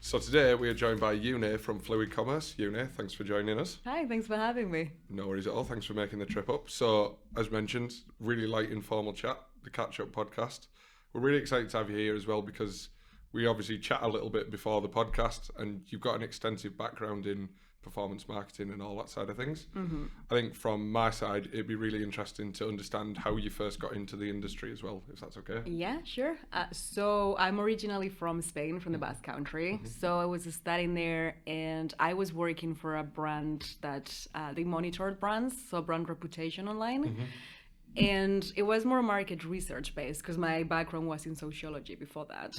So today we are joined by Une from Fluid Commerce. Une, thanks for joining us. Hi, thanks for having me. No worries at all. Thanks for making the trip up. So, as mentioned, really light informal chat, the Catch Up podcast. We're really excited to have you here as well because we obviously chat a little bit before the podcast, and you've got an extensive background in performance marketing and all that side of things. Mm-hmm. I think from my side, it'd be really interesting to understand how you first got into the industry as well, if that's okay. Yeah, sure. So I'm originally from Spain, from the Basque Country. So I was studying there, and I was working for a brand that they monitored brands, so brand reputation online. And it was more market research based because my background was in sociology before that.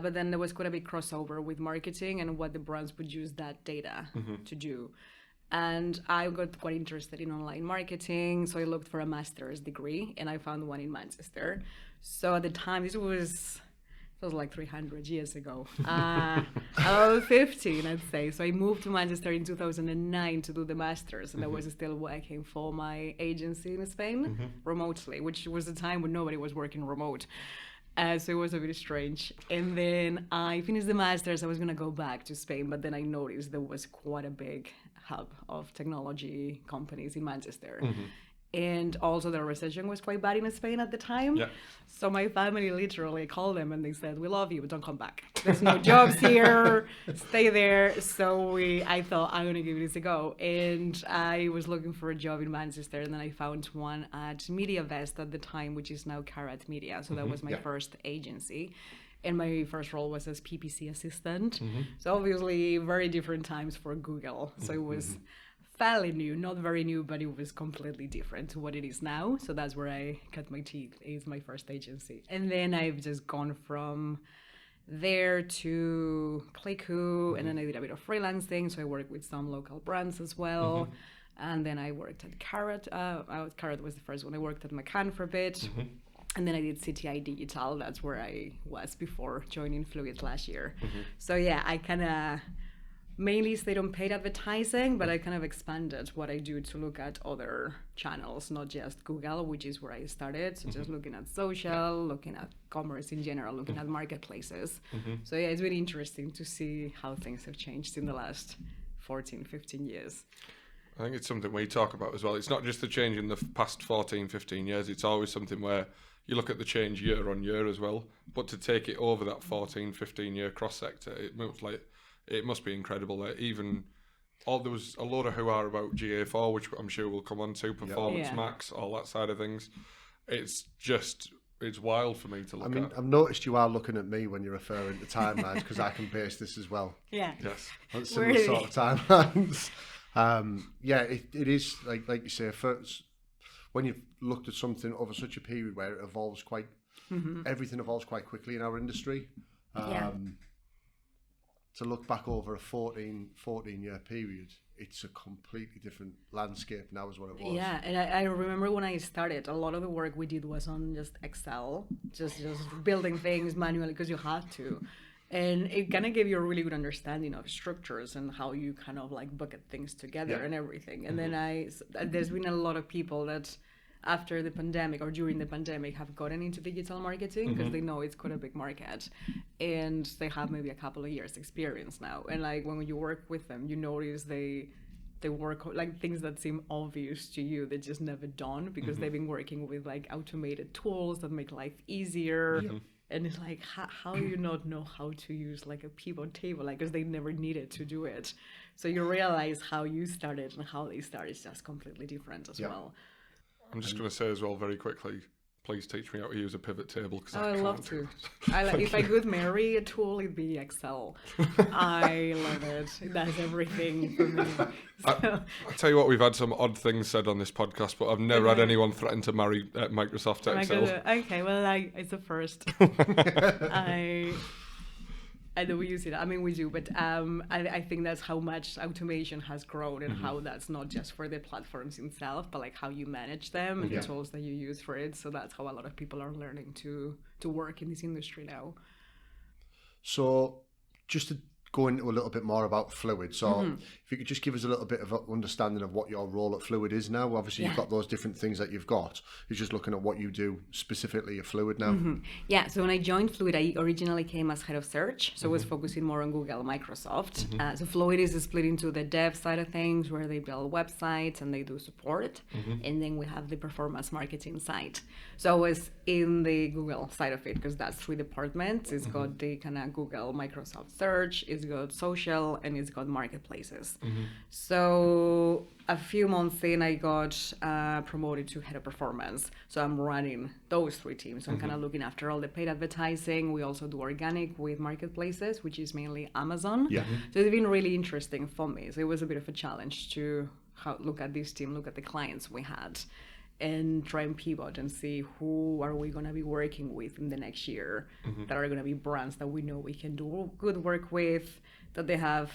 But then there was quite a big crossover with marketing and what the brands would use that data to do. And I got quite interested in online marketing. So I looked for a master's degree and I found one in Manchester. So at the time, it was like 300 years ago. I was 15, I'd say. So I moved to Manchester in 2009 to do the master's. And I was still working for my agency in Spain remotely, which was a time when nobody was working remote. So it was a bit strange. And then I finished the master's. I was going to go back to Spain, but then I noticed there was quite a big hub of technology companies in Manchester. And also the recession was quite bad in Spain at the time. Yeah. So my family literally called them and they said, "We love you, but don't come back. There's no jobs here. Stay there." So I thought, I'm going to give this a go. And I was looking for a job in Manchester, and then I found one at MediaVest at the time, which is now Carat Media. So that was my first agency. And my first role was as PPC assistant. So obviously very different times for Google. So it was fairly new, not very new, but it was completely different to what it is now. So that's where I cut my teeth, is my first agency. And then I've just gone from there to Clicku, and then I did a bit of freelancing. So I worked with some local brands as well. And then I worked at Carat. Carat was the first one. I worked at McCann for a bit. And then I did CTI Digital. That's where I was before joining Fluid last year. So yeah, I kind of mainly stayed on paid advertising, but I kind of expanded what I do to look at other channels, not just Google, which is where I started. So just looking at social, looking at commerce in general, looking at marketplaces. So yeah, it's really interesting to see how things have changed in the last 14, 15 years. I think it's something we talk about as well. It's not just the change in the past 14, 15 years. It's always something where you look at the change year on year as well. But to take it over that 14, 15 year cross sector, it must be incredible. There was a lot of hoo-ha about GA4, which I'm sure we'll come on to, Performance Max, all that side of things. It's wild for me to look at. I've noticed you are looking at me when you're referring to timelines because I can base this as well. Yeah. Yes. On similar sort of timelines. It is like you say. First, when you've looked at something over such a period where it evolves everything evolves quite quickly in our industry. To look back over a 14-year period, it's a completely different landscape now is what it was. Yeah, and I remember when I started, a lot of the work we did was on just Excel, just building things manually because you had to. And it kind of gave you a really good understanding of structures and how you kind of like bucket things together and everything. And then there's been a lot of people that after the pandemic or during the pandemic have gotten into digital marketing because they know it's quite a big market and they have maybe a couple of years experience now. And like when you work with them, you notice they work like things that seem obvious to you, they just never done because they've been working with like automated tools that make life easier. And it's like, how do you not know how to use like a pivot table? Like, because they never needed to do it. So you realize how you started and how they started is just completely different as well. I'm just going to say as well very quickly, please teach me how to use a pivot table because I I'd can't love do to. it. If I could marry a tool, it'd be Excel. I love it. It does everything for me. So. I tell you what, we've had some odd things said on this podcast, but I've never had anyone threaten to marry Microsoft Excel. Okay, well, it's a first. I know we use it. I mean, we do, but I think that's how much automation has grown and how that's not just for the platforms itself, but like how you manage them and the tools that you use for it. So that's how a lot of people are learning to work in this industry now. So just to go into a little bit more about Fluid. So if you could just give us a little bit of an understanding of what your role at Fluid is now. Obviously, you've got those different things that you've got. You're just looking at what you do specifically at Fluid now. Yeah, so when I joined Fluid, I originally came as head of search, so I was focusing more on Google, Microsoft. So Fluid is split into the dev side of things, where they build websites and they do support, and then we have the performance marketing side. So I was in the Google side of it, because that's 3 departments. It's got the kind of Google, Microsoft search, it's got social, and it's got marketplaces. So a few months in, I got promoted to head of performance. So I'm running those 3 teams. I'm kind of looking after all the paid advertising. We also do organic with marketplaces, which is mainly Amazon. So it's been really interesting for me. So it was a bit of a challenge to look at this team, look at the clients we had, and try and pivot and see who are we going to be working with in the next year that are going to be brands that we know we can do good work with, that they have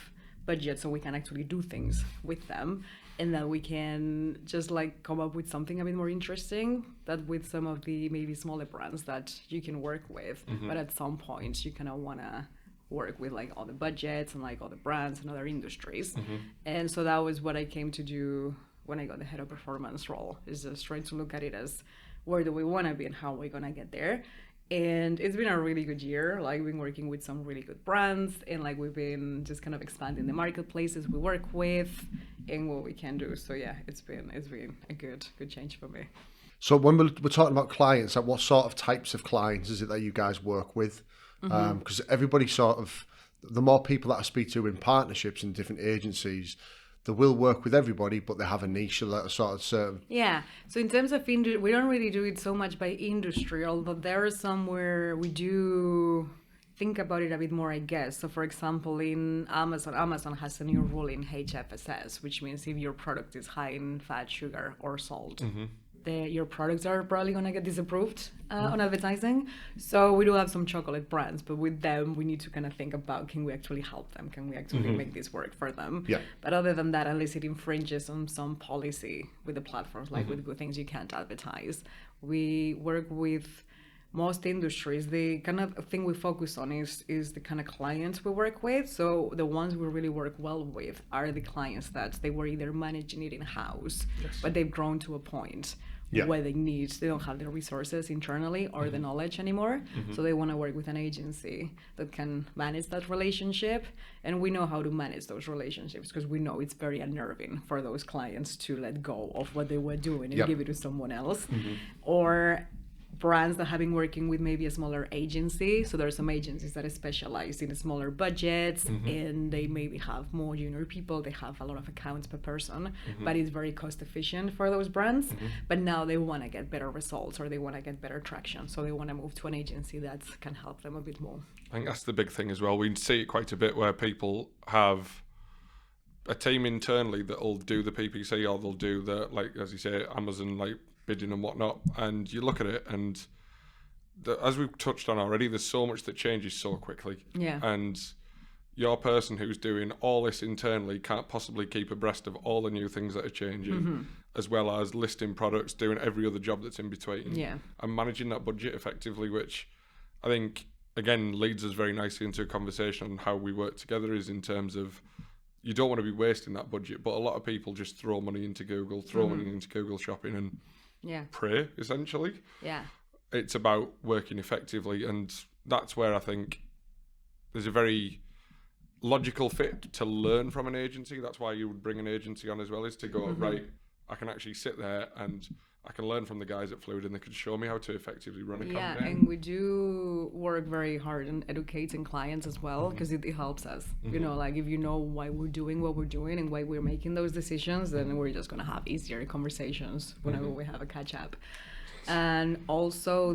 budget so we can actually do things with them, and that we can just like come up with something a bit more interesting that with some of the maybe smaller brands that you can work with, but at some point you kind of want to work with like all the budgets and like all the brands and other industries. And so that was what I came to do when I got the head of performance role, is just trying to look at it as where do we want to be and how are we going to get there. And it's been a really good year. Like, we've been working with some really good brands, and like we've been just kind of expanding the marketplaces we work with and what we can do. So yeah, it's been a good change for me. So when we're talking about clients, like what sort of types of clients is it that you guys work with? Because everybody sort of, the more people that I speak to in partnerships and different agencies, they will work with everybody, but they have a niche that are sort of certain. Yeah. So in terms of industry, we don't really do it so much by industry, although there is somewhere we do think about it a bit more, I guess. So for example, in Amazon has a new rule in HFSS, which means if your product is high in fat, sugar, or salt, your products are probably going to get disapproved on advertising. So we do have some chocolate brands, but with them, we need to kind of think about, can we actually help them? Can we actually make this work for them? Yeah. But other than that, unless it infringes on some policy with the platforms, like with good things you can't advertise, we work with most industries. The kind of thing we focus on is the kind of clients we work with. So the ones we really work well with are the clients that they were either managing it in-house, but they've grown to a point where they don't have the resources internally or the knowledge anymore. So they want to work with an agency that can manage that relationship. And we know how to manage those relationships, because we know it's very unnerving for those clients to let go of what they were doing and give it to someone else. Or brands that have been working with maybe a smaller agency. So there are some agencies that are specialized in smaller budgets, and they maybe have more junior people. They have a lot of accounts per person, but it's very cost efficient for those brands. But now they want to get better results, or they want to get better traction. So they want to move to an agency that can help them a bit more. I think that's the big thing as well. We see it quite a bit where people have a team internally that'll do the PPC, or they'll do the, like, as you say, Amazon, like, bidding and whatnot, and you look at it, and as we've touched on already, there's so much that changes so quickly. And your person who's doing all this internally can't possibly keep abreast of all the new things that are changing, as well as listing products, doing every other job that's in between, and managing that budget effectively, which I think, again, leads us very nicely into a conversation on how we work together, is in terms of, you don't want to be wasting that budget, but a lot of people just throw money into Google, money into Google Shopping, and pray, essentially. It's about working effectively, and that's where I think there's a very logical fit to learn from an agency. That's why you would bring an agency on as well, is to go, right, I can actually sit there and I can learn from the guys at Fluid, and they can show me how to effectively run a campaign. And we do work very hard in educating clients as well, because it helps us. You know, like, if you know why we're doing what we're doing and why we're making those decisions, then we're just going to have easier conversations whenever we have a catch up. And also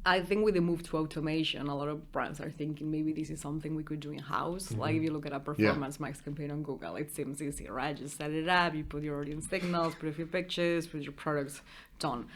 I think with the move to automation, a lot of brands are thinking maybe this is something we could do in-house. Like, if you look at a performance max campaign on Google, it seems easy, right? Just set it up, you put your audience signals, put a few pictures, put your products, done.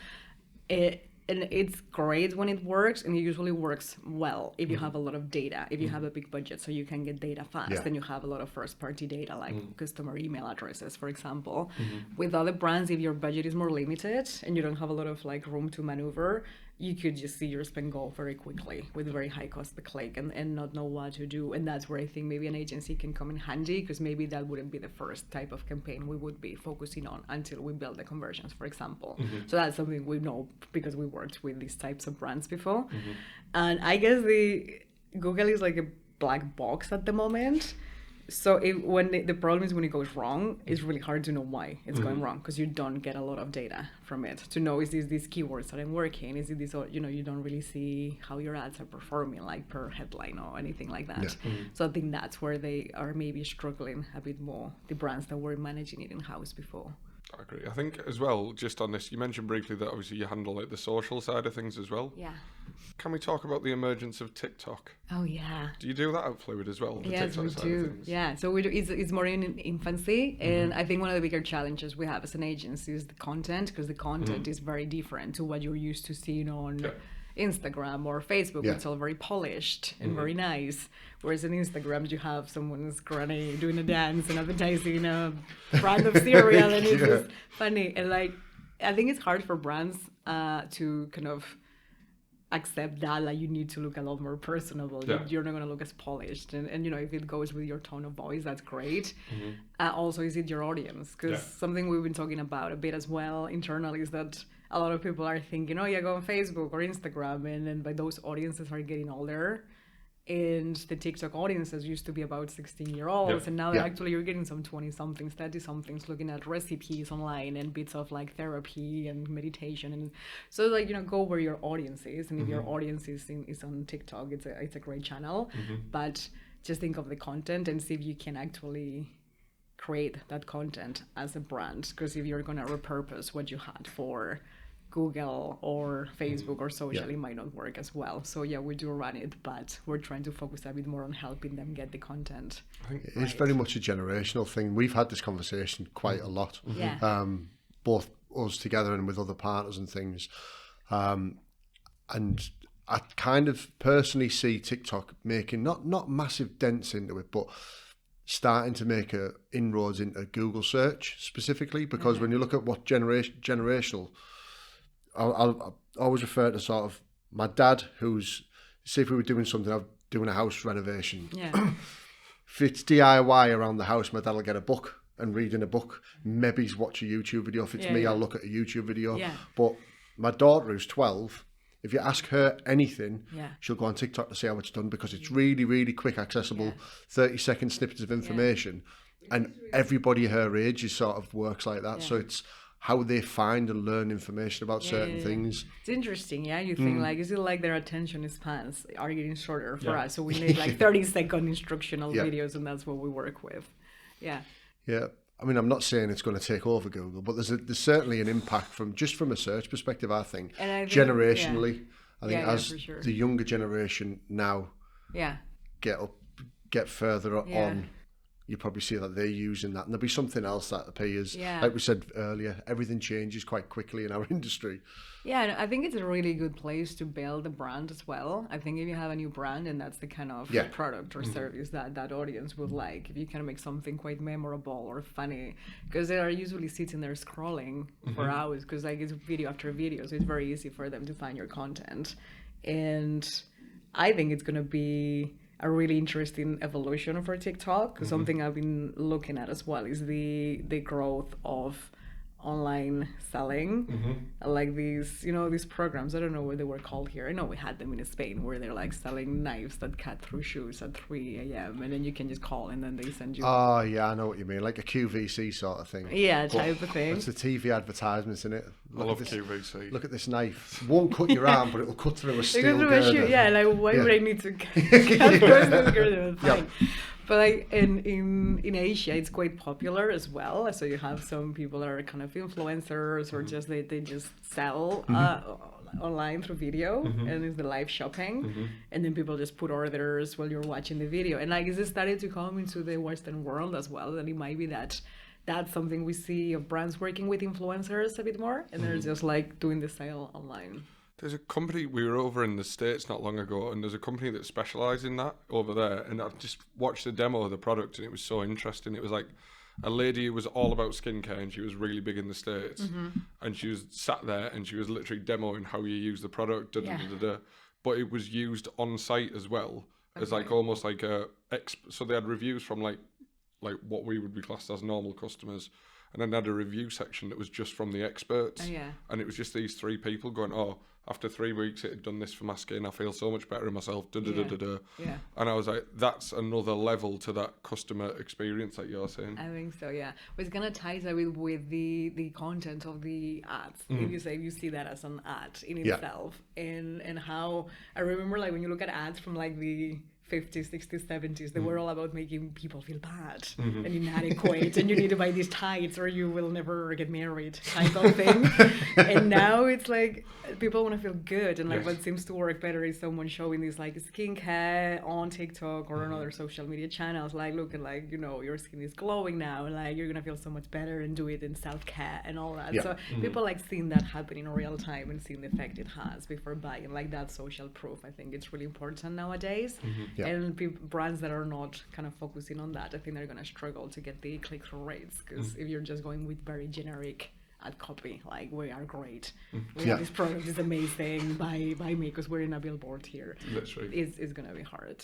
and it's great when it works, and it usually works well if you have a lot of data, if you have a big budget, so you can get data fast, Yeah. and you have a lot of first-party data, like customer email addresses, for example. With other brands, if your budget is more limited and you don't have a lot of like room to maneuver, you could just see your spend go very quickly with very high cost per click and not know what to do. And that's where I think maybe an agency can come in handy, because maybe that wouldn't be the first type of campaign we would be focusing on until we build the conversions, for example. So that's something we know because we worked with these types of brands before. And I guess Google is like a black box at the moment. So when the problem is when it goes wrong, it's really hard to know why it's going wrong, because you don't get a lot of data from it to know, is these keywords that I'm working, is it this, you don't really see how your ads are performing, like per headline or anything like that. So I think that's where they are maybe struggling a bit more, the brands that were managing it in-house before. I agree. I think as well, just on this, you mentioned briefly that obviously you handle like the social side of things as well. Yeah. Can we talk about the emergence of TikTok? Oh yeah. Do you do that at Fluid as well? The Yes, TikTok we side do. Of things? Yeah, so we do. It's more in infancy, and I think one of the bigger challenges we have as an agency is the content, because the content is very different to what you're used to seeing on Instagram or Facebook. Yeah. It's all very polished and very nice. Whereas on Instagram, you have someone's granny doing a dance and advertising a brand of cereal, and it's just funny. And like, I think it's hard for brands to kind of accept that, like, you need to look a lot more personable. Yeah. You're not going to look as polished, and if it goes with your tone of voice, that's great. Also, is it your audience? Because something we've been talking about a bit as well internally is that a lot of people are thinking, oh yeah, go on Facebook or Instagram, and then by those audiences are getting older, and the TikTok audiences used to be about 16-year-olds, and now actually you're getting some 20-somethings, 30-somethings looking at recipes online and bits of like therapy and meditation, and so like, go where your audience is, and if your audience is on TikTok, it's a great channel, but just think of the content and see if you can actually create that content as a brand, because if you're gonna repurpose what you had for Google or Facebook or social, it might not work as well. So yeah, we do run it, but we're trying to focus a bit more on helping them get the content. I think it's very much a generational thing. We've had this conversation quite a lot, both us together and with other partners and things. And I kind of personally see TikTok making not massive dents into it, but starting to make inroads into Google search specifically, because when you look at what generational, I'll always refer to sort of my dad, who's, say if we were doing something, I'm doing a house renovation. Yeah. If it's DIY around the house, my dad will get a book and read in a book. Maybe he's watch a YouTube video. If it's me, I'll look at a YouTube video. Yeah. But my daughter, who's 12, if you ask her anything, Yeah. she'll go on TikTok to see how it's done, because it's really, really quick, accessible, 30-second snippets of information. And everybody her age is sort of works like that. So it's how they find and learn information about certain things. It's interesting, you think like, is it like their attention spans are getting shorter for us? So we need like 30-second instructional videos, and that's what we work with. Yeah. Yeah. I mean, I'm not saying it's going to take over Google, but there's certainly an impact from a search perspective, I think. And I think, generationally, I think for as sure. the younger generation now get further on, you probably see that they're using that, and there'll be something else that appears. Like we said earlier, everything changes quite quickly in our industry. Yeah, I think it's a really good place to build a brand as well. I think if you have a new brand, and that's the kind of product or service that audience would like, if you can make something quite memorable or funny, because they are usually sitting there scrolling for hours, because like it's video after video, so it's very easy for them to find your content. And I think it's going to be a really interesting evolution for TikTok. Something I've been looking at as well is the growth of online selling, like these these programs, I don't know what they were called here. I know we had them in Spain, where they're like selling knives that cut through shoes at 3 a.m. and then you can just call and then they send you I know what you mean, like a QVC sort of thing. Type of thing. It's the TV advertisements in it. I love QVC. Look at this knife. It won't cut your arm, but it'll cut through a steel girder. Like why would I need to cut those girder? Fine. But like in Asia, it's quite popular as well. So you have some people that are kind of influencers, or just they just sell online through video, and it's the live shopping, and then people just put orders while you're watching the video. And like, it's starting to come into the Western world as well. And it might be that's something we see of brands working with influencers a bit more, and they're just like doing the sale online. There's a company, we were over in the States not long ago, and there's a company that specialises in that over there. And I just watched the demo of the product, and it was so interesting. It was like a lady who was all about skincare, and she was really big in the States. And she was sat there, and she was literally demoing how you use the product. But it was used on site as well as like almost like so they had reviews from like what we would be classed as normal customers. And then they had a review section that was just from the experts. And it was just these 3 people going, oh, after 3 weeks it had done this for my skin, I feel so much better in myself, And I was like, that's another level to that customer experience that you're saying. I think so, yeah. But it's gonna tie that with the content of the ads. If you see that as an ad in itself, and how I remember, like, when you look at ads from like the 50s, 60s, 70s, they were all about making people feel bad and inadequate, and you need to buy these tights or you will never get married type of thing. And now it's like people want to feel good, and like what seems to work better is someone showing this like skincare on TikTok or on other social media channels, like, look at, like, you know, your skin is glowing now, and like you're gonna feel so much better, and do it in self-care and all that. So people like seeing that happen in real time and seeing the effect it has before buying, like that social proof. I think it's really important nowadays. And brands that are not kind of focusing on that, I think they're going to struggle to get the click-through rates, because if you're just going with very generic ad copy, like, we are great, this product is amazing, buy me because we're in a billboard here, literally, it's going to be hard.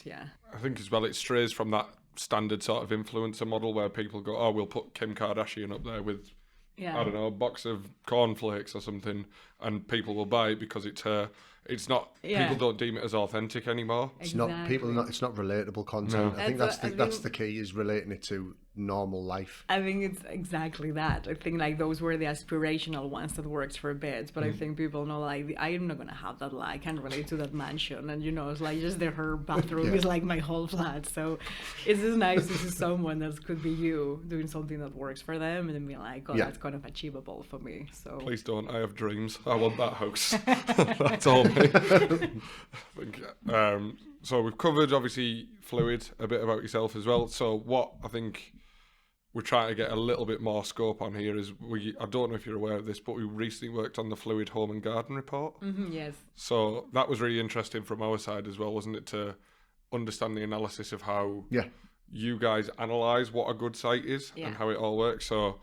I think as well it strays from that standard sort of influencer model where people go, oh, we'll put Kim Kardashian up there with I don't know, a box of cornflakes or something, and people will buy it because it's her. It's not. People don't deem it as authentic anymore. It's not people. It's not relatable content. No. I think that's the key, is relating it to normal life. I think it's exactly that. I think like those were the aspirational ones that worked for a bit, but I think people know, like, I'm not gonna have that. Like, I can't relate to that mansion, and you know, it's like just her bathroom is like my whole flat. So it's just nice to see someone that could be you doing something that works for them, and then be like, oh, that's kind of achievable for me. So please don't. I have dreams. I want that house. That's all me. So we've covered obviously Fluid, a bit about yourself as well. So what I think we're trying to get a little bit more scope on here is I don't know if you're aware of this, but we recently worked on the Fluid Home and Garden report. Yes. So that was really interesting from our side as well, wasn't it, to understand the analysis of how you guys analyse what a good site is and how it all works. So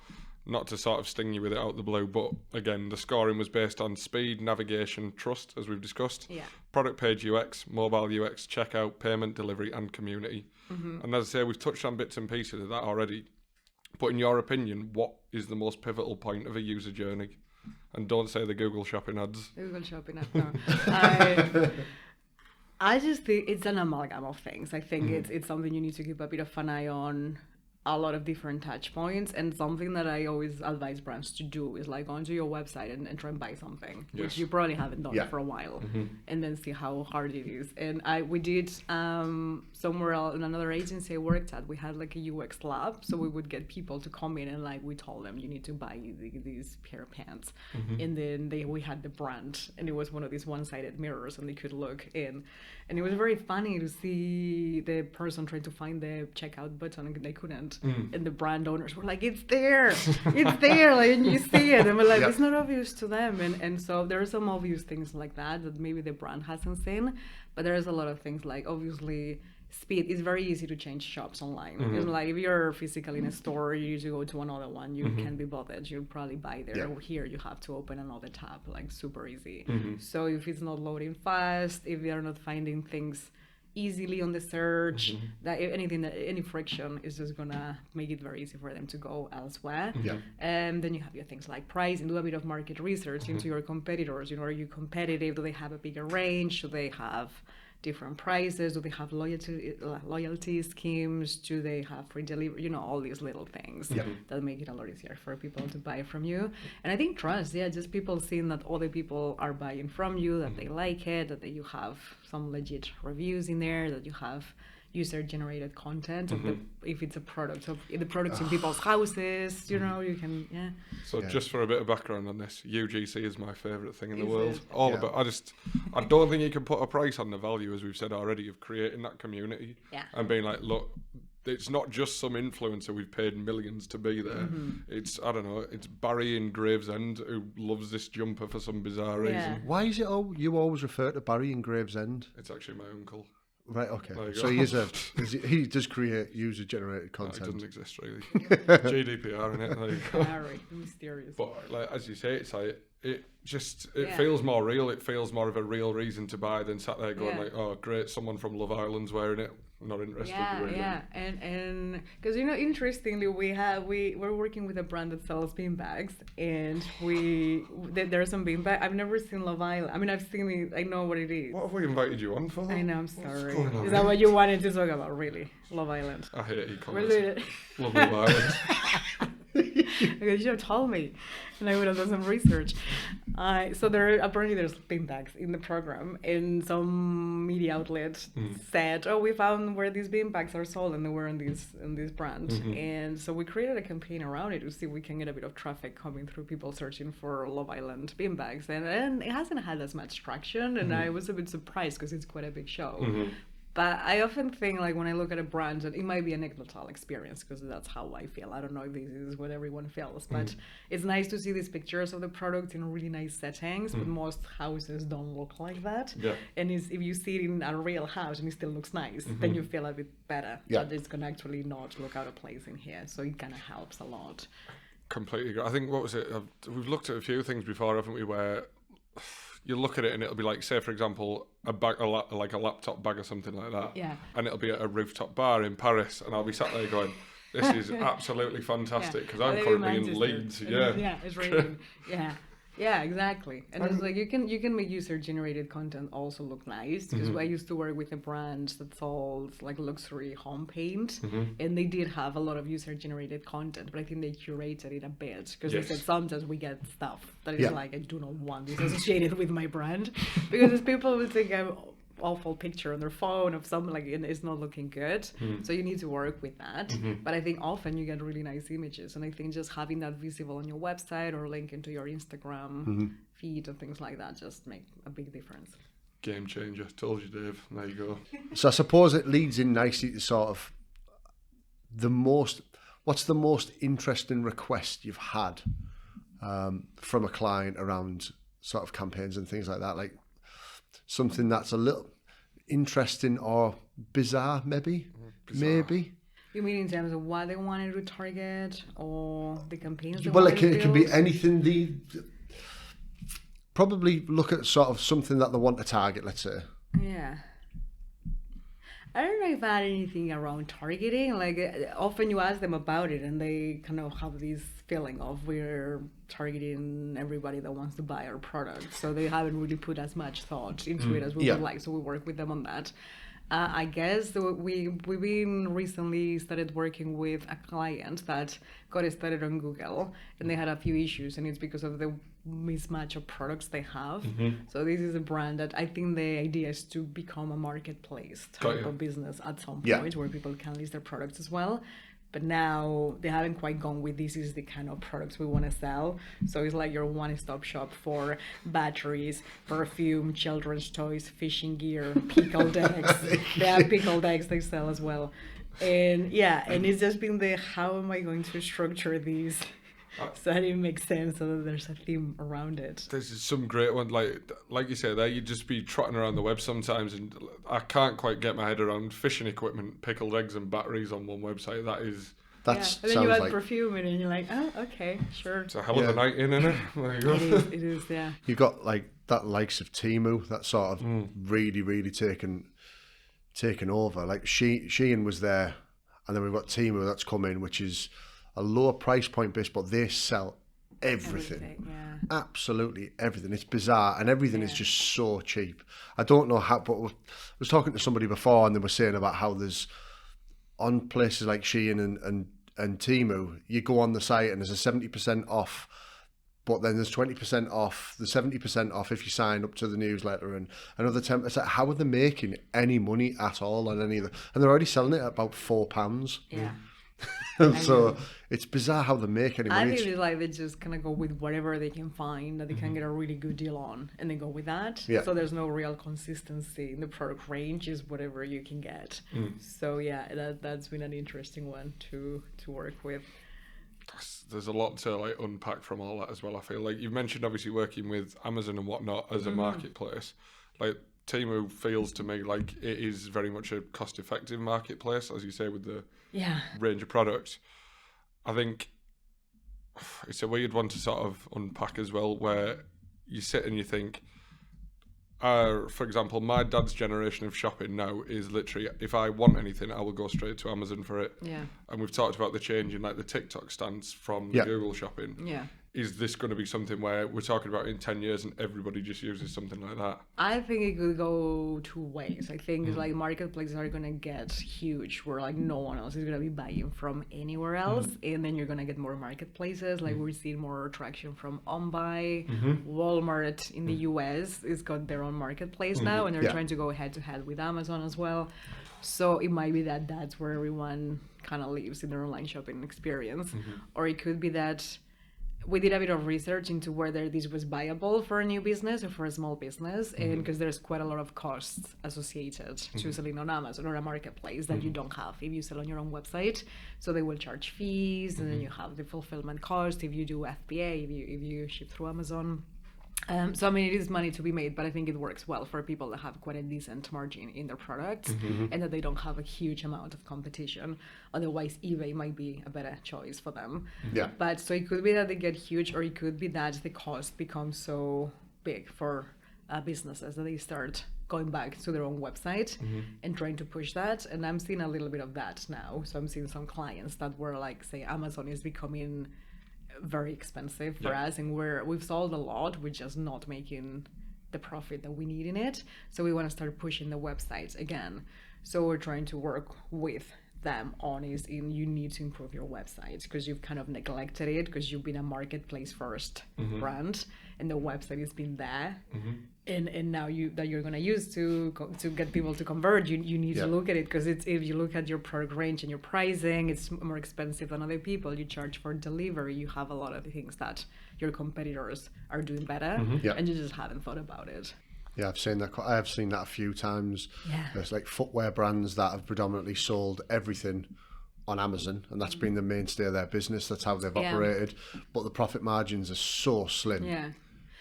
not to sort of sting you with it out the blue, but again, the scoring was based on speed, navigation, trust, as we've discussed, product page UX, mobile UX, checkout, payment, delivery, and community. And as I say, we've touched on bits and pieces of that already. But in your opinion, what is the most pivotal point of a user journey? And don't say the Google shopping ads. Google shopping ads, no. I just think it's an amalgam of things. I think it's something you need to keep a bit of an eye on, a lot of different touch points, and something that I always advise brands to do is like go onto your website and try and buy something, which you probably haven't done for a while, and then see how hard it is. And we did somewhere else in another agency I worked at, we had like a UX lab, so we would get people to come in and like we told them you need to buy these pair of pants, and then we had the brand, and it was one of these one-sided mirrors, and they could look in, and it was very funny to see the person trying to find the checkout button and they couldn't. And the brand owners were like, it's there, like, and you see it, and we're like, it's not obvious to them, and so there are some obvious things like that maybe the brand hasn't seen, but there's a lot of things like, obviously, speed. It's very easy to change shops online. And like if you're physically in a store, you need to go to another one, you can't be bothered, you'll probably buy there. Here you have to open another tab, like super easy. So if it's not loading fast, if they're not finding things easily on the search, that any friction is just gonna make it very easy for them to go elsewhere. And then you have your things like price, and do a bit of market research into your competitors. You know, are you competitive? Do they have a bigger range? Do they have different prices? Do they have loyalty schemes? Do they have free delivery? You know, all these little things that make it a lot easier for people to buy from you. And I think trust, just people seeing that other people are buying from you, that they like it, that you have some legit reviews in there, that you have user-generated content, if it's a product, so if the product's in people's houses, you know, you can, So just for a bit of background on this, UGC is my favourite thing in the world. About, I don't think you can put a price on the value, as we've said already, of creating that community and being like, look, it's not just some influencer we've paid millions to be there. It's, I don't know, it's Barry in Gravesend who loves this jumper for some bizarre reason. Why is it you always refer to Barry in Gravesend? It's actually my uncle. Right, okay. There you So go. he does create user-generated No, it content. doesn't exist really. GDPR in it. There you go. Very mysterious. But like as you say, it's like it Yeah. feels more real. It feels more of a real reason to buy than sat there going Yeah. like, oh great, someone from Love Island's wearing it. Not interested. Really. And because interestingly, we're working with a brand that sells beanbags, and there are some beanbags. I've never seen Love Island. I mean, I've seen it. I know what it is. What have we invited you on for? I know. I'm What's sorry. going on Is that what you wanted to talk about? Really, Love Island? I hate We're e-commerce. doing it. Love Love Island. You should have told me, and I would have done some research. So apparently there's beanbags in the program, and some media outlet said, "Oh, we found where these beanbags are sold, and they were in this brand." And so we created a campaign around it to see if we can get a bit of traffic coming through, people searching for Love Island beanbags, and it hasn't had as much traction, and I was a bit surprised because it's quite a big show. But I often think, like, when I look at a brand, that it might be an anecdotal experience, because that's how I feel. I don't know if this is what everyone feels, but it's nice to see these pictures of the product in really nice settings, but most houses don't look like that. Yeah. And if you see it in a real house and it still looks nice, then you feel a bit better. Yeah. That it's going to actually not look out of place in here. So it kind of helps a lot. Completely agree. I think, what was it? We've looked at a few things before, haven't we, where you look at it and it'll be like, say, for example, like a laptop bag or something like that. Yeah. And it'll be at a rooftop bar in Paris, and I'll be sat there going, this is absolutely fantastic, because I'm currently in Leeds. Yeah, it's raining. Yeah, exactly. And it's like you can make user-generated content also look nice, because I used to work with a brand that sold like luxury home paint, and they did have a lot of user-generated content, but I think they curated it a bit, because they said sometimes we get stuff that is like, I do not want this associated with my brand, because people will think I'm awful picture on their phone of something like, and it's not looking good. So you need to work with that. But I think often you get really nice images, and I think just having that visible on your website or link into your Instagram feed and things like that just make a big difference. Game changer. Told you, Dave. There you go. So I suppose it leads in nicely to sort of what's the most interesting request you've had from a client around sort of campaigns and things like that, like something that's a little interesting or bizarre, maybe. You mean in terms of what they wanted to target or the campaigns they Well, wanted it can be build? anything. Probably look at sort of something that they want to target, let's say. Yeah. I don't know if I had anything around targeting. Like, often you ask them about it and they kind of have this feeling of we're targeting everybody that wants to buy our product. So they haven't really put as much thought into it as we would like. So we work with them on that. I guess we've been recently started working with a client that got started on Google, and they had a few issues, and it's because of the mismatch of products they have. So this is a brand that I think the idea is to become a marketplace type of business at some point where people can list their products as well. But now they haven't quite gone with this is the kind of products we want to sell. So it's like your one-stop shop for batteries, perfume, children's toys, fishing gear, pickled eggs. They have pickled eggs they sell as well. And and it's just been how am I going to structure these so that it makes sense, so that there's a theme around it. There's some great one, like you say there, you'd just be trotting around the web sometimes, and I can't quite get my head around fishing equipment, pickled eggs and batteries on one website. That's and then you add perfume in it and you're like, oh, okay, sure. It's a hell of a night in, isn't it? There you go. It is, yeah. You've got like that likes of Temu, that sort of really, really taken over. Like Shein was there, and then we've got Temu that's come in, which is a lower price point base, but they sell everything. Absolutely everything. It's bizarre, and everything is just so cheap. I don't know how, but I was talking to somebody before, and they were saying about how there's on places like Shein and Temu, you go on the site and there's a 70% off, but then there's 20% off, the 70% off if you sign up to the newsletter, and another 10%. How are they making any money at all on any of the? And they're already selling it at about £4. Yeah. So it's bizarre how they make any I money. think it's like they just kind of go with whatever they can find that they can get a really good deal on, and they go with that. Yeah. So there's no real consistency in the product range; is whatever you can get. So yeah, that's been an interesting one to work with. There's a lot to like unpack from all that as well. I feel like you've mentioned obviously working with Amazon and whatnot as a marketplace. Like Temu feels to me like it is very much a cost-effective marketplace, as you say, with the range of products. I think it's a weird one to sort of unpack as well, where you sit and you think, for example, my dad's generation of shopping now is literally, if I want anything, I will go straight to Amazon for it. Yeah. And we've talked about the change in like the TikTok stance from the Google shopping. Yeah. Is this going to be something where we're talking about in 10 years and everybody just uses something like that? I think it could go two ways. I think like marketplaces are gonna get huge, where like no one else is gonna be buying from anywhere else, and then you're gonna get more marketplaces. Like we're seeing more traction from OnBuy. Walmart in the US has got their own marketplace now, and they're trying to go head to head with Amazon as well. So it might be that that's where everyone kind of lives in their online shopping experience, or it could be that we did a bit of research into whether this was viable for a new business or for a small business, and because there's quite a lot of costs associated to selling on Amazon or a marketplace that you don't have if you sell on your own website. So they will charge fees, and then you have the fulfillment cost if you do FBA, if you ship through Amazon. So I mean, it is money to be made, but I think it works well for people that have quite a decent margin in their products and that they don't have a huge amount of competition. Otherwise, eBay might be a better choice for them. Yeah. But so it could be that they get huge, or it could be that the cost becomes so big for businesses that they start going back to their own website and trying to push that. And I'm seeing a little bit of that now. So I'm seeing some clients that were like, say, Amazon is becoming very expensive for us, and we've sold a lot, we're just not making the profit that we need in it, so we want to start pushing the website again. So we're trying to work with them on is in you need to improve your website because you've kind of neglected it because you've been a marketplace first brand, and the website has been there, and now you're going to use to get people to convert, you need to look at it, because it's, if you look at your product range and your pricing, it's more expensive than other people. You charge for delivery, you have a lot of things that your competitors are doing better, and you just haven't thought about it. Yeah, I've seen that. I have seen that a few times. Yeah. There's like footwear brands that have predominantly sold everything on Amazon, and that's been the mainstay of their business. That's how they've operated. But the profit margins are so slim. Yeah.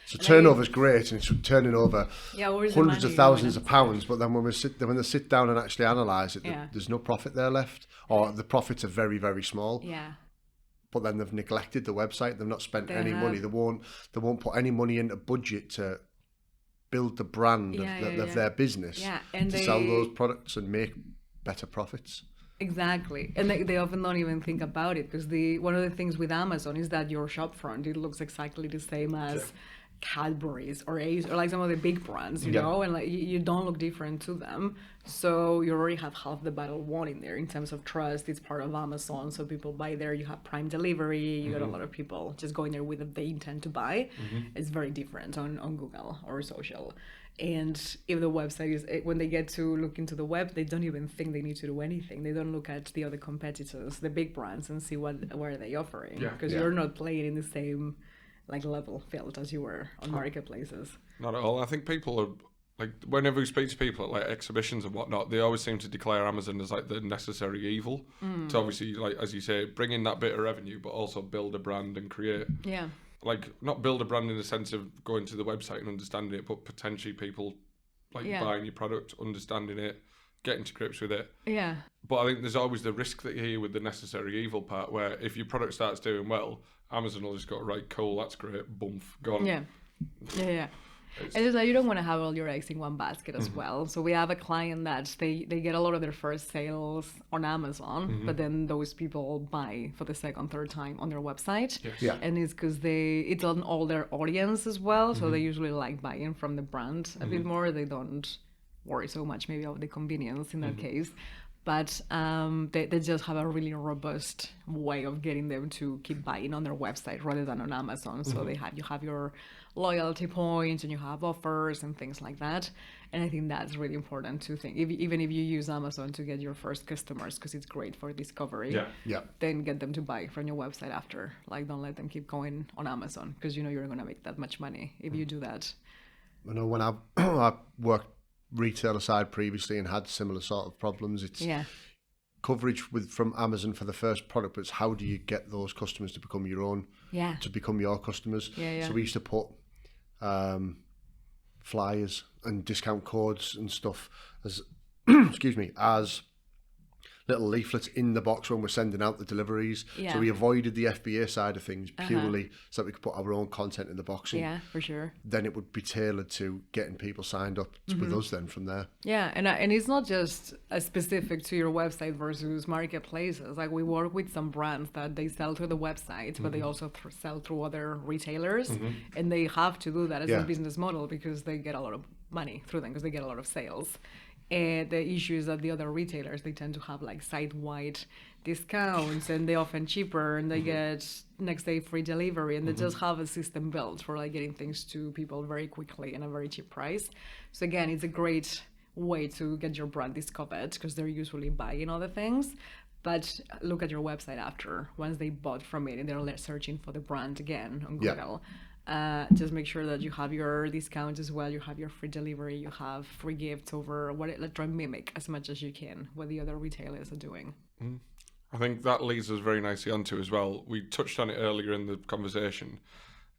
So turnover's great, and it's turning over where's the hundreds of money thousands going of pounds. But then when they sit down and actually analyse it, Yeah. there's no profit there left, or the profits are very, very small. Yeah. But then they've neglected the website. They've not spent They any have. money. They won't put any money into budget to build the brand of their business and to sell those products and make better profits. Exactly, and they often don't even think about it, because one of the things with Amazon is that your shop front, it looks exactly the same as Cadbury's or Ace or like some of the big brands, you know, and like you don't look different to them. So you already have half the battle won in there in terms of trust. It's part of Amazon, so people buy there. You have Prime delivery. You got a lot of people just going there with the intent to buy. It's very different on Google or social. And if the website is, when they get to look into the web, they don't even think they need to do anything. They don't look at the other competitors, the big brands, and see what are they offering, because you're not playing in the same like level field as you were on marketplaces. Not at all. I think people are like, whenever we speak to people at like exhibitions and whatnot, they always seem to declare Amazon as like the necessary evil to obviously, like as you say, bring in that bit of revenue, but also build a brand and create. Yeah. Like, not build a brand in the sense of going to the website and understanding it, but potentially people like buying your product, understanding it, getting to grips with it. Yeah. But I think there's always the risk that you hear with the necessary evil part, where if your product starts doing well, Amazon will just go, right, cool, that's great, boom, gone. Yeah. And it's like you don't want to have all your eggs in one basket as well. So we have a client that they get a lot of their first sales on Amazon, but then those people buy for the second, third time on their website. Yes. Yeah. And it's because it's on all their audience as well. So they usually like buying from the brand a bit more. They don't worry so much maybe about the convenience in that case. but they just have a really robust way of getting them to keep buying on their website rather than on Amazon. So you have your loyalty points and you have offers and things like that. And I think that's really important to think. Even if you use Amazon to get your first customers, because it's great for discovery, then get them to buy from your website after. Like, don't let them keep going on Amazon, because you're going to make that much money if you do that. I know when I worked retailer side previously and had similar sort of problems, it's coverage from Amazon for the first product, but it's how do you get those customers to become your own, to become your customers. So we used to put flyers and discount codes and stuff as excuse me, as little leaflets in the box when we're sending out the deliveries. So we avoided the FBA side of things purely so that we could put our own content in the box. And for sure. Then it would be tailored to getting people signed up with us then from there. Yeah, and it's not just specific to your website versus marketplaces. Like, we work with some brands that they sell through the website, but they also sell through other retailers, and they have to do that as a business model because they get a lot of money through them, because they get a lot of sales. And the issue is that the other retailers, they tend to have like site-wide discounts, and they're often cheaper, and they get next day free delivery, and they just have a system built for like getting things to people very quickly and a very cheap price. So again, it's a great way to get your brand discovered, because they're usually buying other things. But look at your website after, once they bought from it and they're searching for the brand again on Google. Just make sure that you have your discounts as well, you have your free delivery, you have free gifts over try and mimic as much as you can what the other retailers are doing. I think that leads us very nicely onto as well. We touched on it earlier in the conversation.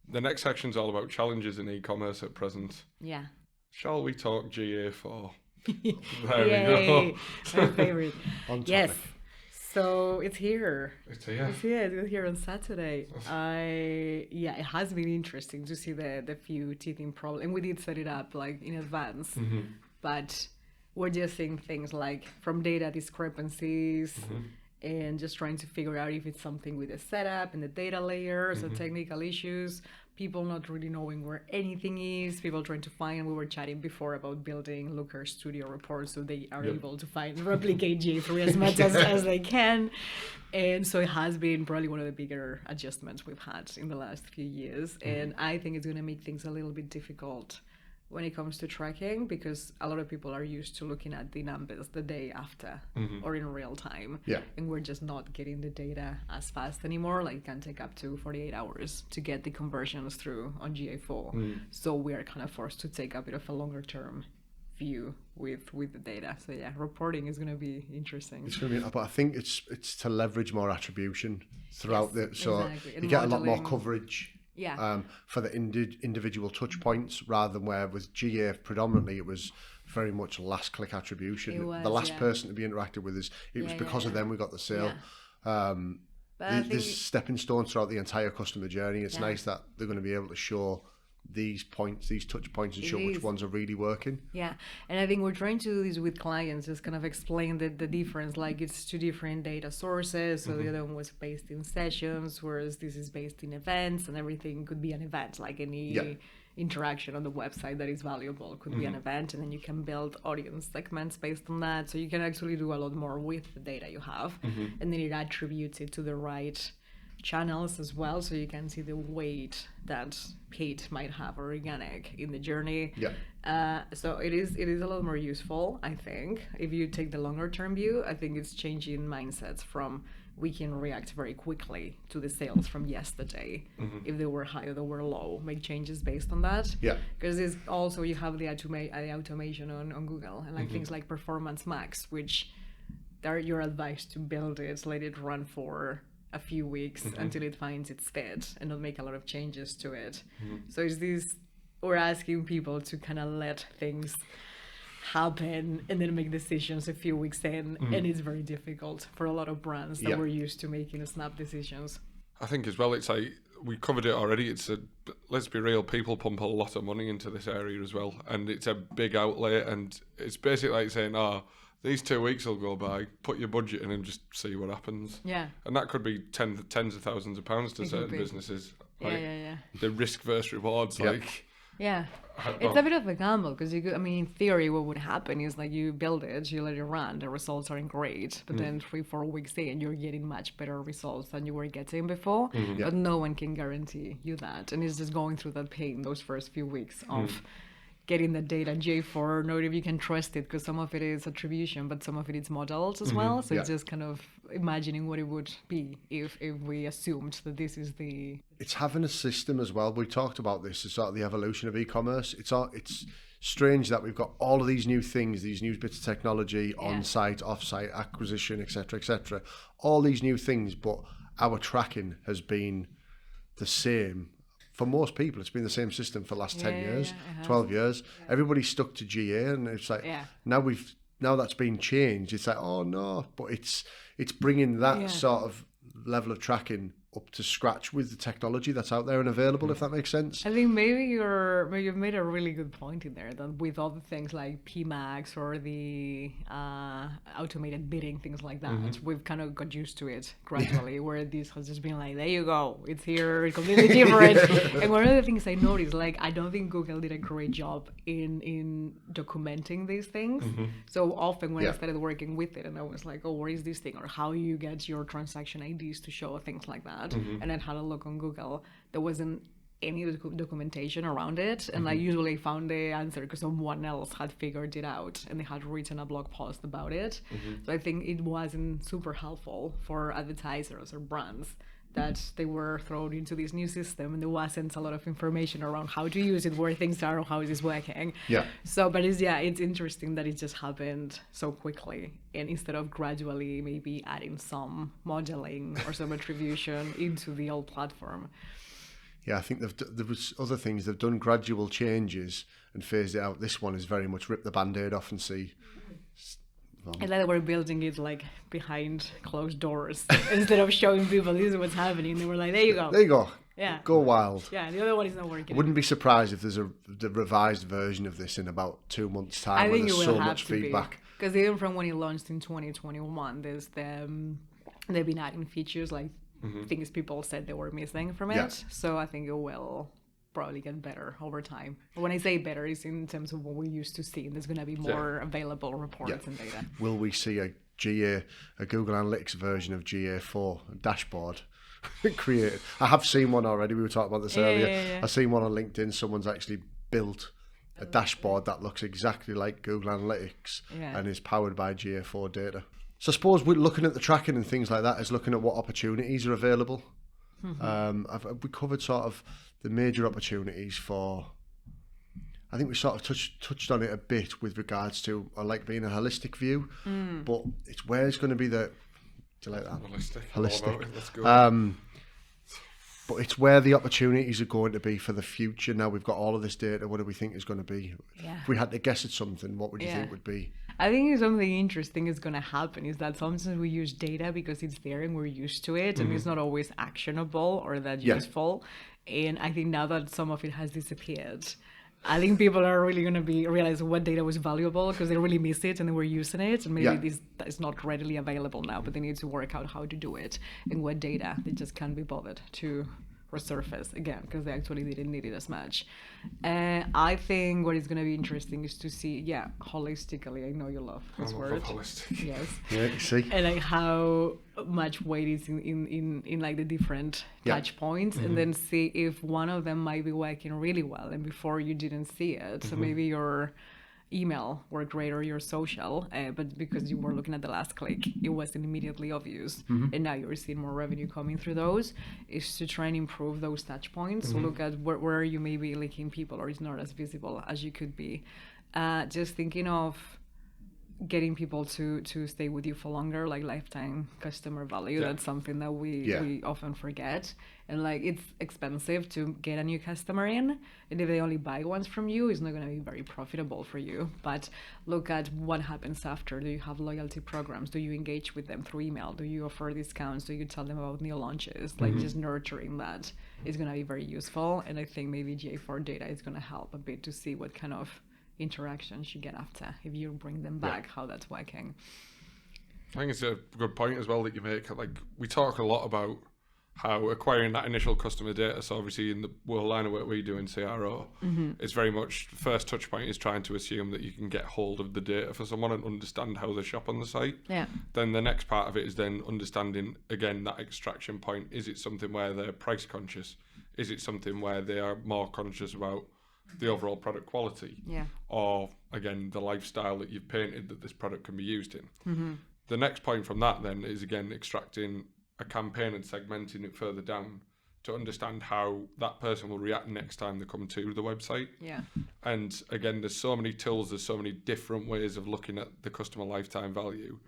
The next section is all about challenges in e-commerce at present. Yeah. Shall we talk GA4? There we go. My favorite. On topic. Yes. So it's here. It's here. It's here on Saturday. It has been interesting to see the few teething problems, and we did set it up like in advance, but we're just seeing things like from data discrepancies, and just trying to figure out if it's something with the setup and the data layers or technical issues. People not really knowing where anything is, people trying to find. We were chatting before about building Looker Studio reports so they are able to find, replicate GA3 as much as they can. And so it has been probably one of the bigger adjustments we've had in the last few years. And I think it's going to make things a little bit difficult when it comes to tracking, because a lot of people are used to looking at the numbers the day after or in real time. And we're just not getting the data as fast anymore. Like, it can take up to 48 hours to get the conversions through on GA4. So we are kind of forced to take a bit of a longer term view with the data. So reporting is going to be interesting. It's going to be, but I think it's to leverage more attribution throughout exactly. You And get a lot more modeling. Coverage. For the individual touch points, rather than where with GA predominantly it was very much last click attribution. The last person to be interacted with was because of them we got the sale. There's stepping stones throughout the entire customer journey. It's nice that they're going to be able to show these points, these touch points, and show which ones are really working. And I think we're trying to do this with clients, just kind of explain the difference. Like, it's two different data sources. So the other one was based in sessions, whereas this is based in events, and everything could be an event. Like, any interaction on the website that is valuable could be an event, and then you can build audience segments based on that. So you can actually do a lot more with the data you have, and then it attributes it to the right channels as well, so you can see the weight that paid might have organic in the journey. So it is a lot more useful, I think. If you take the longer term view, I think it's changing mindsets from we can react very quickly to the sales from yesterday, if they were high or they were low, make changes based on that. Because it's also, you have the automation on Google, and like things like Performance Max, which you're advised to build it, let it run for a few weeks until it finds its fit, and not make a lot of changes to it. So it's this, we're asking people to kind of let things happen and then make decisions a few weeks in, and it's very difficult for a lot of brands that we're used to making snap decisions. I think as well, it's like, we covered it already, let's be real, people pump a lot of money into this area as well, and it's a big outlay, and it's basically like saying, these 2 weeks will go by, put your budget in and just see what happens. And that could be tens of thousands of pounds to certain businesses. The risk versus rewards, Yeah. It's Well, a bit of a gamble because I mean, in theory, what would happen is like you build it, you let it run, the results aren't great, but then 3-4 weeks in, you're getting much better results than you were getting before. But no one can guarantee you that, and it's just going through that pain those first few weeks of getting the data J4, know if you can trust it, because some of it is attribution, but some of it is models as well. So it's just kind of imagining what it would be if we assumed that this is the... It's having a system as well. We talked about this as sort of the evolution of e-commerce. It's strange that we've got all of these new things, these new bits of technology, on-site, off-site, acquisition, etc., all these new things, but our tracking has been the same. For most people, it's been the same system for the last 10 years, 12 years. Everybody's stuck to GA, and it's like, now that's been changed. It's like, oh no, but it's bringing that sort of level of tracking up to scratch with the technology that's out there and available, if that makes sense. I think maybe you've made a really good point in there that with all the things like PMAX or the automated bidding, things like that, we've kind of got used to it gradually, where this has just been like, there you go, it's here, it's completely different. And one of the things I noticed, like, I don't think Google did a great job in documenting these things. So often when I started working with it and I was like, oh, where is this thing? Or how you get your transaction IDs to show things like that. And then had a look on Google, there wasn't any documentation around it, and I usually found the answer because someone else had figured it out and they had written a blog post about it. So I think it wasn't super helpful for advertisers or brands that they were thrown into this new system and there wasn't a lot of information around how to use it, where things are, or how it is working. So, but it's interesting that it just happened so quickly, and instead of gradually maybe adding some modeling or some attribution into the old platform. Yeah, I think there was other things. They've done gradual changes and phased it out. This one is very much rip the Band-Aid off and see. And then we're building it like behind closed doors instead of showing people this is what's happening. They were like, there you go. There you go. Yeah. Go wild. Yeah, the other one is not working. Wouldn't be surprised if there's the revised version of this in about 2 months' time. I think there's it will so have much to feedback. Because even from when it launched in 2021, they've been adding features like things people said they were missing from it. So I think it will probably get better over time. But when I say better, it's in terms of what we used to see, and there's going to be more available reports and data. Will we see a Google Analytics version of GA4 dashboard created? I have seen one already. We were talking about this earlier. Yeah. I've seen one on LinkedIn. Someone's actually built a dashboard that looks exactly like Google Analytics and is powered by GA4 data. So I suppose we're looking at the tracking and things like that is looking at what opportunities are available. We covered sort of the major opportunities for, I think we sort of touched on it a bit with regards to like being a holistic view, but it's where it's going to be the, do you like that? Holistic. Let's go. But it's where the opportunities are going to be for the future. Now we've got all of this data. What do we think is going to be? If we had to guess at something, what would you think would be? I think something interesting is going to happen is that sometimes we use data because it's there and we're used to it, and it's not always actionable or that useful. And I think now that some of it has disappeared, I think people are really going to realize what data was valuable because they really miss it and they were using it, and maybe this is not readily available now, but they need to work out how to do it and what data they just can't be bothered to resurface again because they actually didn't need it as much. I think what is going to be interesting is to see, holistically. I know you love this word. Holistic. Yes. Yeah, you see. And like how much weight is in like the different touch points, and then see if one of them might be working really well and before you didn't see it. So maybe your email worked great or your social, but because you were looking at the last click, it wasn't immediately obvious, and now you're seeing more revenue coming through those. Is to try and improve those touch points. Look at where you may be linking people or it's not as visible as you could be. Just thinking of getting people to stay with you for longer, like lifetime customer value. That's something that we often forget. And like it's expensive to get a new customer in, and if they only buy once from you, it's not going to be very profitable for you. But look at what happens after. Do you have loyalty programs? Do you engage with them through email? Do you offer discounts? Do you tell them about new launches? Like just nurturing that is going to be very useful. And I think maybe GA4 data is going to help a bit to see what kind of interactions you get after if you bring them back, how that's working. I think it's a good point as well that you make. Like we talk a lot about how acquiring that initial customer data, so obviously in the line of work we do in CRO, it's very much the first touch point is trying to assume that you can get hold of the data for someone and understand how they shop on the site. Yeah. Then the next part of it is then understanding, again, that extraction point. Is it something where they're price conscious? Is it something where they are more conscious about the overall product quality? Yeah. Or, again, the lifestyle that you've painted that this product can be used in? The next point from that then is, again, extracting a campaign and segmenting it further down to understand how that person will react next time they come to the website. Yeah. And again, there's so many tools, there's so many different ways of looking at the customer lifetime value.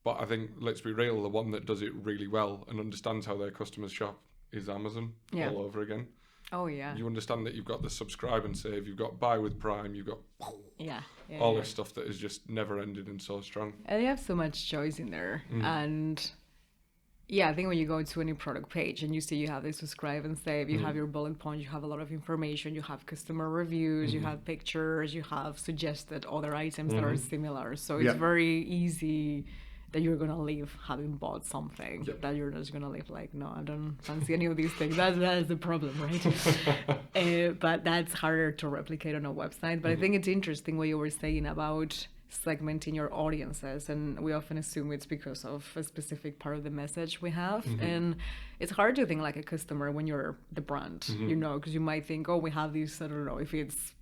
But I think, let's be real, the one that does it really well and understands how their customers shop is Amazon all over again. Oh, yeah. You understand that you've got the subscribe and save, you've got buy with Prime, you've got all this stuff that is just never ended and so strong. And you have so much choice in there. And yeah, I think when you go to any product page and you see you have this subscribe and save, you have your bullet points, you have a lot of information, you have customer reviews, you have pictures, you have suggested other items that are similar. So it's very easy that you're going to leave having bought something, that you're just going to leave like, no, I don't fancy any of these things. That is the problem, right? But that's harder to replicate on a website. But I think it's interesting what you were saying about segmenting your audiences, and we often assume it's because of a specific part of the message we have, and it's hard to think like a customer when you're the brand, you know, because you might think, oh, we have this, I don't know, if it's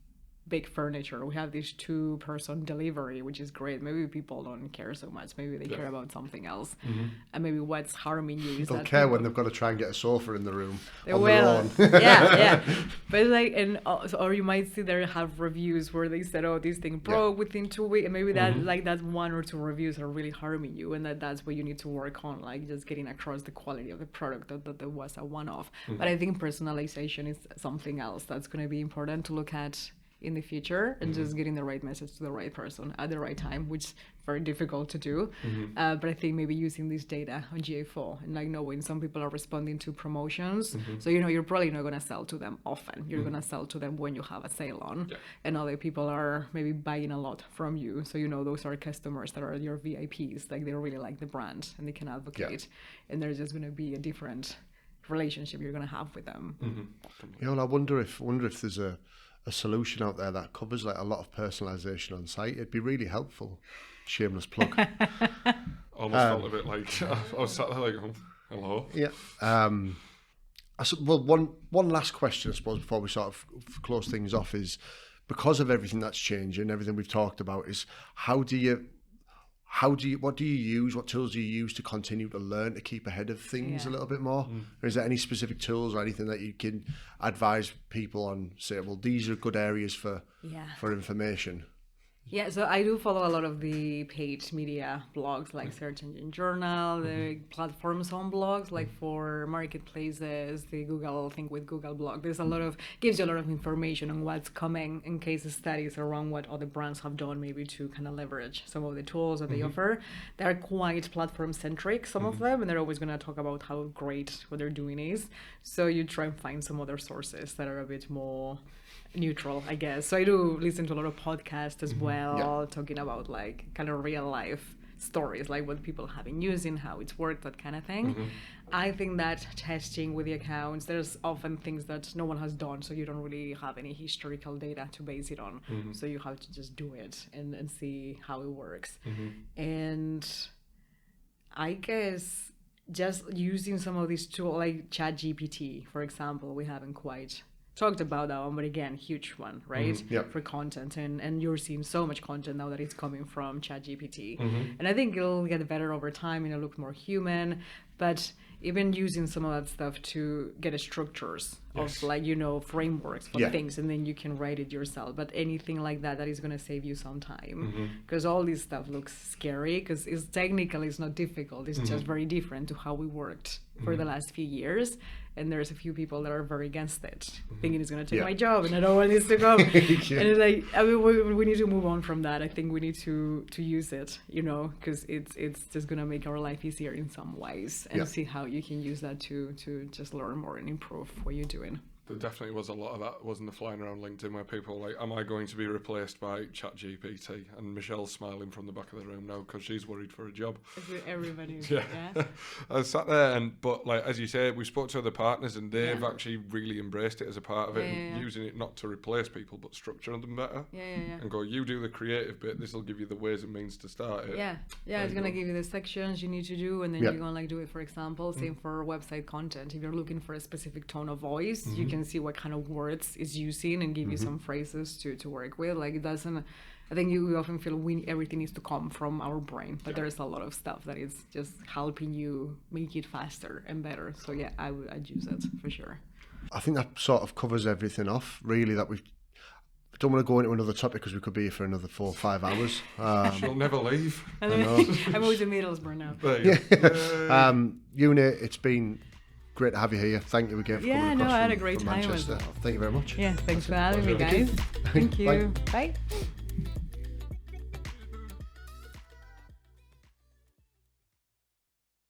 big furniture, we have this 2-person delivery, which is great. Maybe people don't care so much, maybe they care about something else, and maybe what's harming you is they'll that care people, when they've got to try and get a sofa in the room they on will. their own. yeah but like, and or you might see there have reviews where they said, oh, this thing broke within 2 weeks, and maybe that like that 1 or 2 reviews are really harming you, and that's what you need to work on, like just getting across the quality of the product, that there was a one-off. But I think personalization is something else that's going to be important to look at in the future, and just getting the right message to the right person at the right time, which is very difficult to do. But I think maybe using this data on GA4 and like knowing some people are responding to promotions. So, you know, you're probably not going to sell to them often. You're going to sell to them when you have a sale on, and other people are maybe buying a lot from you. So, you know, those are customers that are your VIPs. Like they really like the brand and they can advocate, and there's just going to be a different relationship you're going to have with them. You know, and I wonder if there's a solution out there that covers like a lot of personalization on site. It'd be really helpful. Shameless plug. Almost felt a bit like I was sat there like, oh, hello. Yeah. Well, one last question, I suppose, before we sort of close things off is, because of everything that's changing, everything we've talked about, is what do you use, what tools do you use to continue to learn, to keep ahead of things a little bit more? Or is there any specific tools or anything that you can advise people on, say, well, these are good areas for information? Yeah, so I do follow a lot of the paid media blogs like Search Engine Journal, the platforms on blogs like for marketplaces, the Google thing with Google blog. There's gives you a lot of information on what's coming in case studies around what other brands have done, maybe to kind of leverage some of the tools that they offer. They're quite platform centric, some of them, and they're always going to talk about how great what they're doing is. So you try and find some other sources that are a bit more neutral, I guess. So I do listen to a lot of podcasts as well, talking about like kind of real life stories, like what people have been using, how it's worked, that kind of thing. I think that testing with the accounts, there's often things that no one has done, so you don't really have any historical data to base it on. So you have to just do it and see how it works. And I guess just using some of these tools like ChatGPT, for example, we haven't quite talked about that one, but again, huge one, right? For content, and you're seeing so much content now that it's coming from ChatGPT, and I think it'll get better over time and it'll look more human. But even using some of that stuff to get structures of like, you know, frameworks for things, and then you can write it yourself. But anything like that is going to save you some time, because all this stuff looks scary, because it's technically it's not difficult, it's just very different to how we worked for the last few years. And there's a few people that are very against it, thinking it's going to take my job and I don't want this to go. And it's like, I mean, we need to move on from that. I think we need to use it, you know, because it's just going to make our life easier in some ways, and see how you can use that to just learn more and improve what you're doing. There definitely was a lot of that, wasn't there, flying around LinkedIn where people were like, am I going to be replaced by ChatGPT? And Michelle's smiling from the back of the room now because she's worried for a job. Everybody. Yeah. Yeah. I sat there but like, as you say, we spoke to other partners and they've actually really embraced it as a part of it and using it not to replace people but structure them better. Yeah. And go, you do the creative bit, this will give you the ways and means to start it. Yeah, it's gonna give you the sections you need to do, and then you're gonna like do it. For example, same for website content. If you're looking for a specific tone of voice, you can see what kind of words is using and give you some phrases to work with. Like it doesn't. I think we often feel everything needs to come from our brain, but there's a lot of stuff that is just helping you make it faster and better. So yeah, I'd use it for sure. I think that sort of covers everything off, really, that we don't want to go into another topic because we could be here for another 4 or 5 hours. She'll never leave. I know. I'm always in Middlesbrough now. Una, it's been great to have you here. Thank you again for coming across I had a from great time as Manchester. well. Thank you very much. Yeah, thanks for having me, guys. Thank you. Bye.